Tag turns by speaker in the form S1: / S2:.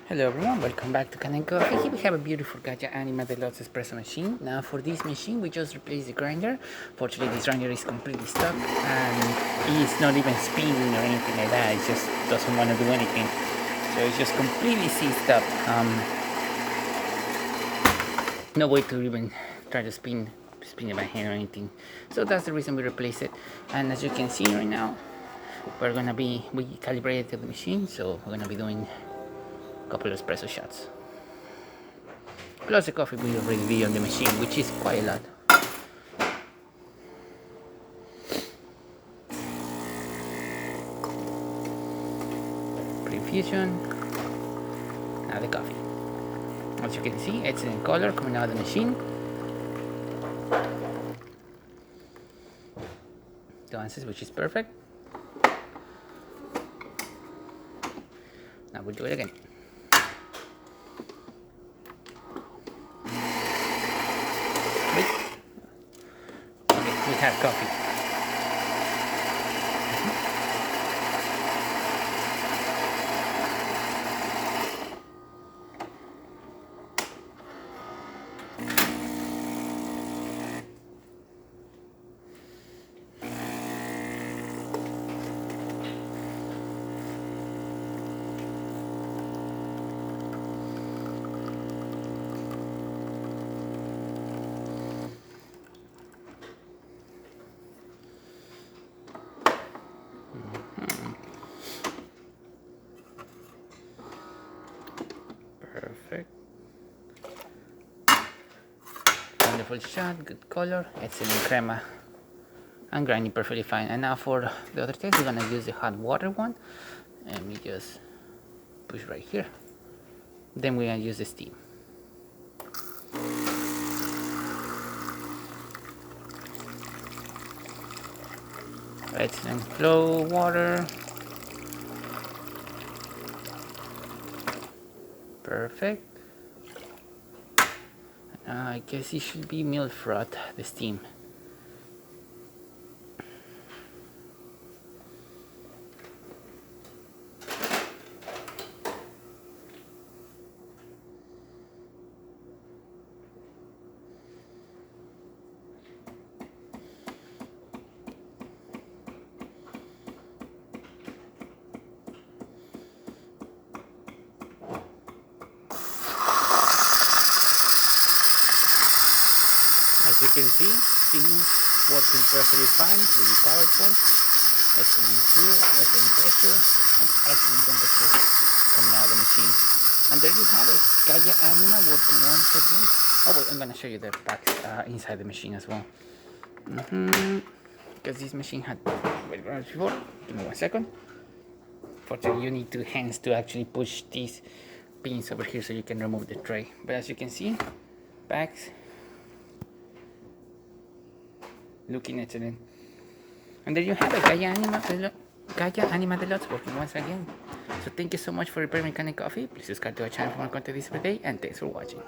S1: Hello everyone, welcome back to Kanen. Here we have a beautiful Gaggia Anima Deluxe Espresso machine. Now for this machine we just replaced the grinder. Fortunately this grinder is completely stuck and it's not even spinning or anything like that. It just doesn't want to do anything. So it's just completely seized up. No way to even try to spin it by hand or anything. So that's the reason we replaced it. And as you can see right now, we calibrated the machine, so we're gonna be doing couple of espresso shots. Plus the coffee will already be on the machine, which is quite a lot. Pre-infusion. Now the coffee. As you can see, excellent color coming out of the machine. Glances, which is perfect. Now we'll do it again. We have coffee. Perfect. Wonderful shot, good color, excellent crema, and grinding perfectly fine. And now for the other test, we're gonna use the hot water one. Let me just push right here. Then we're gonna use the steam. Excellent flow water. Perfect. I guess it should be milk froth, the steam. As you can see, steam working perfectly fine, really powerful, excellent fluid, excellent pressure, and excellent temperature coming out of the machine. And there you have it, Gaggia Anima working once again. Oh wait, I'm gonna show you the packs inside the machine as well. Because this machine had wet grounds before. Give me 1 second. Fortunately, you need 2 hands to actually push these pins over here so you can remove the tray. But as you can see, packs looking excellent. And there you have it, Gaggia Anima Deluxe working once again. So thank you so much for preparing Kanen coffee. Please subscribe to our channel for more content this every day, and thanks for watching.